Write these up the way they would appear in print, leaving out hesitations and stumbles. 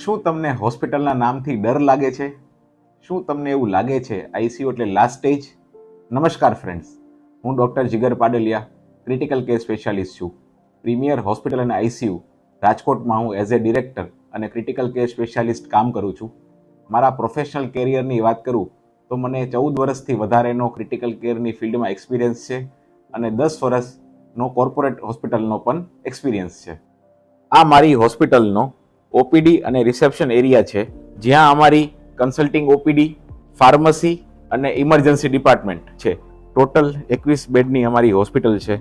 શું તમને હોસ્પિટલના નામથી ડર લાગે છે? શું તમને એવું લાગે છે આઈસીયુ એટલે લાસ્ટ સ્ટેજ? નમસ્કાર ફ્રેન્ડ્સ, હું ડૉક્ટર જીગર પાડલિયા, ક્રિટિકલ કેર સ્પેશિયાલિસ્ટ છું. પ્રીમિયર હોસ્પિટલ અને આઈસીયુ રાજકોટમાં હું એઝ એ ડિરેક્ટર અને ક્રિટિકલ કેર સ્પેશિયાલિસ્ટ કામ કરું છું. મારા પ્રોફેશનલ કેરિયરની વાત કરું તો મને 14 વર્ષથી વધારેનો ક્રિટિકલ કેરની ફિલ્ડમાં એક્સપિરિયન્સ છે અને 10 વર્ષનો કોર્પોરેટ હોસ્પિટલનો પણ એક્સપિરિયન્સ છે. આ મારી હોસ્પિટલનો ઓપીડી અને રિસેપ્શન એરિયા છે, જ્યાં અમારી કન્સલ્ટિંગ ઓપીડી, ફાર્મસી અને ઇમરજન્સી ડિપાર્ટમેન્ટ છે. ટોટલ 21 બેડની અમારી હોસ્પિટલ છે,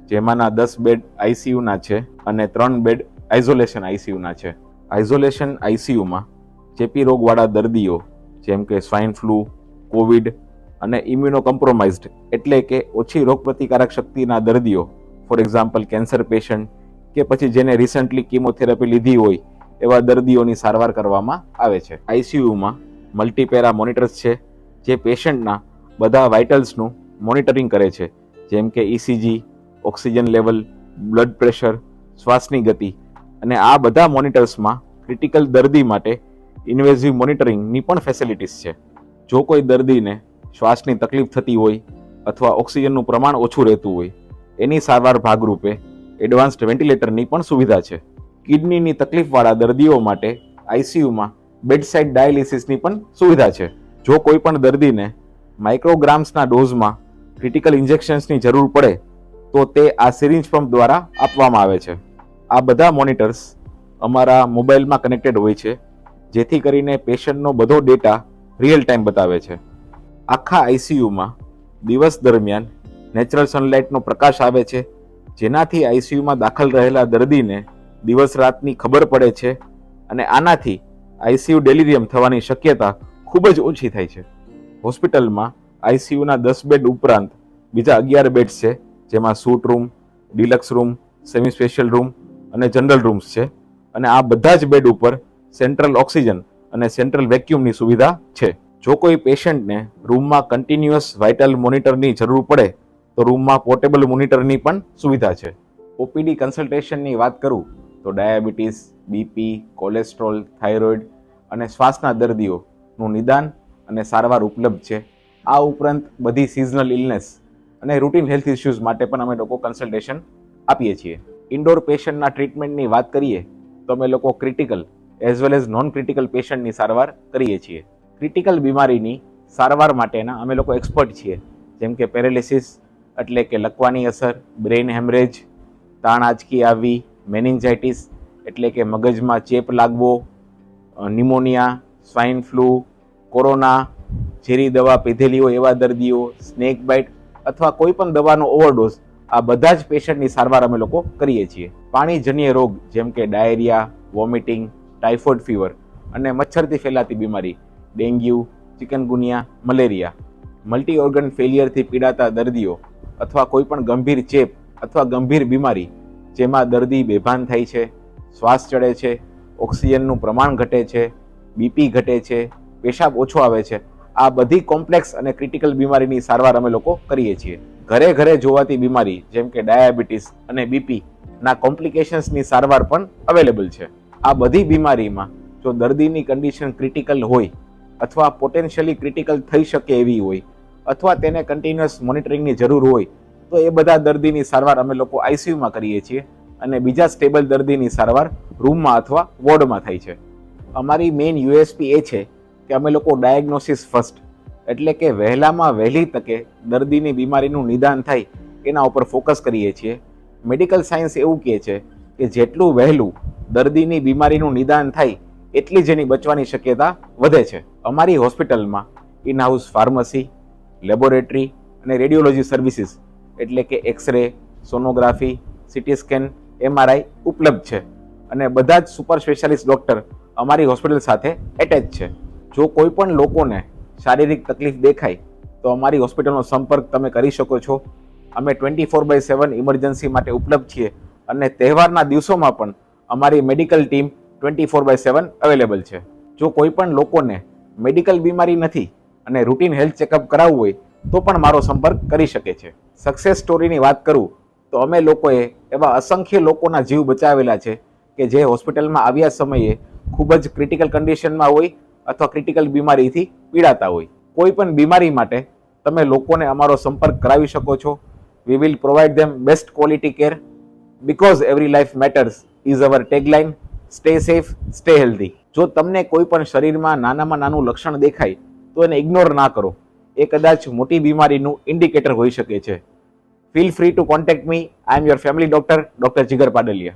જેમાંના 10 બેડ આઈસીયુના છે અને 3 બેડ આઇઝોલેશન આઈસીયુના છે. આઇઝોલેશન આઈસીયુમાં ચેપી રોગવાળા દર્દીઓ જેમ કે સ્વાઇન ફ્લૂ, કોવિડ અને ઇમ્યુનો કોમ્પ્રોમાઇઝડ એટલે કે ઓછી રોગપ્રતિકારક શક્તિના દર્દીઓ, ફોર એક્ઝામ્પલ કેન્સર પેશન્ટ કે પછી જેને રિસન્ટલી કીમોથેરાપી લીધી હોય એવા દર્દીઓની સારવાર કરવામાં આવે છે. આઈસીયુમાં મલ્ટીપેરા મોનિટર્સ છે, જે પેશન્ટના બધા વાઇટલ્સનું મોનિટરિંગ કરે છે, જેમ કે ECG, oxygen level, blood pressure, શ્વાસની ગતિ. અને આ બધા મોનિટર્સમાં ક્રિટિકલ દર્દી માટે ઇન્વેઝિવ મોનિટરિંગની પણ ફેસિલિટીઝ છે. જો કોઈ દર્દીને શ્વાસની તકલીફ થતી હોય અથવા ઓક્સિજનનું પ્રમાણ ઓછું રહેતું હોય, એની સારવાર ભાગરૂપે એડવાન્સ્ડ વેન્ટિલેટરની પણ સુવિધા છે. કિડનીની તકલીફવાળા દર્દીઓ માટે આઈસીયુમાં બેડસાઇડ ડાયાલિસિસની પણ સુવિધા છે. જો કોઈ પણ દર્દીને માઇક્રોગ્રામ્સના ડોઝમાં ક્રિટિકલ ઇન્જેક્શન્સની જરૂર પડે તો તે આ સિરિંજ પંપ દ્વારા આપવામાં આવે છે. આ બધા મોનિટર્સ અમારા મોબાઈલમાં કનેક્ટેડ હોય છે, જેથી કરીને પેશન્ટનો બધો ડેટા રિયલ ટાઈમ બતાવે છે. આખા આઈસીયુમાં દિવસ દરમિયાન નેચરલ સનલાઇટનો પ્રકાશ આવે છે, જેનાથી આઈસીયુમાં દાખલ રહેલા દર્દીને દિવસ રાતની ખબર પડે છે અને આનાથી આઈસીયુ ડેલિરિયમ થવાની શક્યતા ખૂબ જ ઓછી થાય છે. હોસ્પિટલમાં આઈસીયુના 10 બેડ ઉપરાંત બીજા 11 બેડ્સ છે, જેમાં suit room, deluxe room, semi special room અને જનરલ રૂમ્સ છે. અને આ બધા જ બેડ ઉપર સેન્ટ્રલ ઓક્સિજન અને સેન્ટ્રલ વેક્યુમની સુવિધા છે. જો કોઈ પેશન્ટને રૂમમાં કન્ટિન્યુઅસ વાઇટલ મોનિટરની જરૂર પડે તો રૂમમાં પોર્ટેબલ મોનિટરની પણ સુવિધા છે. ઓપીડી કન્સલ્ટેશનની વાત કરું તો ડાયાબિટીસ, બીપી, કોલેસ્ટ્રોલ, થાઇરોઇડ અને શ્વાસના દર્દીઓનું નિદાન અને સારવાર ઉપલબ્ધ છે. આ ઉપરાંત બધી સિઝનલ ઇલનેસ અને રૂટીન હેલ્થ ઇસ્યુઝ માટે પણ અમે લોકો કન્સલ્ટેશન આપીએ છીએ. ઇન્ડોર પેશન્ટના ટ્રીટમેન્ટની વાત કરીએ તો અમે લોકો critical as well as non critical પેશન્ટની સારવાર કરીએ છીએ. ક્રિટિકલ બીમારીની સારવાર માટેના અમે લોકો એક્સપર્ટ છીએ, જેમ કે પેરેલિસિસ એટલે કે લકવાની અસર, બ્રેઇન હેમરેજ, તાણ આંચકી આવવી, મેનિન્જાઇટિસ એટલે કે મગજમાં ચેપ લાગવો, નિમોનિયા, સ્વાઇન ફ્લૂ, કોરોના, ઝેરી દવા પીધેલી હોય એવા દર્દીઓ, સ્નેક બાઇટ અથવા કોઈ પણ દવાનો ઓવરડોઝ, આ બધા જ પેશન્ટની સારવાર અમે લોકો કરીએ છીએ. પાણીજન્ય રોગ જેમ કે ડાયરિયા, વોમિટિંગ, ટાઇફોઇડ ફીવર અને મચ્છરથી ફેલાતી બીમારી, dengue, chikungunya, malaria, multi organ ફેલિયરથી પીડાતા દર્દીઓ અથવા કોઈ પણ ગંભીર ચેપ અથવા ગંભીર બીમારી જેમાં દર્દી બેભાન થાય છે, શ્વાસ ચડે છે, ઓક્સિજનનું પ્રમાણ ઘટે છે, બીપી ઘટે છે, પેશાબ ઓછો આવે છે, આ બધી કોમ્પ્લેક્સ અને ક્રિટિકલ બીમારીની સારવાર અમે લોકો કરીએ છીએ. ઘરે ઘરે જોવાતી બીમારી જેમ કે ડાયાબિટીસ અને બીપી ના કોમ્પ્લિકેશન્સની સારવાર પણ અવેલેબલ છે. આ બધી બીમારીમાં જો દર્દીની કન્ડિશન ક્રિટિકલ હોય અથવા પોટેન્શિયલી ક્રિટિકલ થઈ શકે એવી હોય અથવા તેને કન્ટિન્યુઅસ મોનિટરિંગની જરૂર હોય તો એ બધા દર્દીની સારવાર અમે લોકો આઈસીયુમાં કરીએ છીએ અને બીજા સ્ટેબલ દર્દીની સારવાર રૂમમાં અથવા વોર્ડમાં થાય છે. અમારી મેઇન યુએસપી એ છે કે અમે લોકો ડાયગ્નોસિસ ફર્સ્ટ એટલે કે વહેલામાં વહેલી તકે દર્દીની બીમારીનું નિદાન થાય એના ઉપર ફોકસ કરીએ છીએ. મેડિકલ સાયન્સ એવું કહે છે કે જેટલું વહેલું દર્દીની બીમારીનું નિદાન થાય એટલી જ એની બચવાની શક્યતા વધે છે. અમારી હોસ્પિટલમાં ઇન હાઉસ ફાર્મસી, લેબોરેટરી અને રેડિયોલોજી સર્વિસીસ એટલે કે X-ray, sonography, CT scan, MRI ઉપલબ્ધ છે અને બધા જ સુપર સ્પેશિયાલિસ્ટ ડૉક્ટર અમારી હોસ્પિટલ સાથે એટેચ છે. જો કોઈ પણ લોકોને શારીરિક તકલીફ દેખાય તો અમારી હોસ્પિટલનો સંપર્ક તમે કરી શકો છો. અમે 24/7 ઇમરજન્સી માટે ઉપલબ્ધ છીએ અને તહેવારના દિવસોમાં પણ અમારી મેડિકલ ટીમ 24/7 અવેલેબલ છે. જો કોઈ પણ લોકોને મેડિકલ બીમારી નથી અને રૂટીન હેલ્થ ચેકઅપ કરાવવું હોય તો પણ મારો સંપર્ક કરી શકે છે. સક્સેસ સ્ટોરીની વાત કરું તો અમે લોકોએ એવા અસંખ્ય લોકોના જીવ બચાવેલા છે કે જે હોસ્પિટલમાં આવ્યા સમયે ખૂબ જ ક્રિટિકલ કન્ડિશનમાં હોય અથવા ક્રિટિકલ બીમારીથી પીડાતા હોય. કોઈ પણ બીમારી માટે તમે લોકોને અમારો સંપર્ક કરાવી શકો છો. We will provide them best quality care because every life matters is our tagline. Stay safe, stay healthy. જો તમને કોઈ પણ શરીરમાં નાનામાં નાનું લક્ષણ દેખાય તો એને ઇગ્નોર ના કરો. એ કદાચ મોટી બીમારીનું ઇન્ડિકેટર હોઈ શકે છે. Feel free two contact me. I M your family doctor, doctor Jigar Padaliya.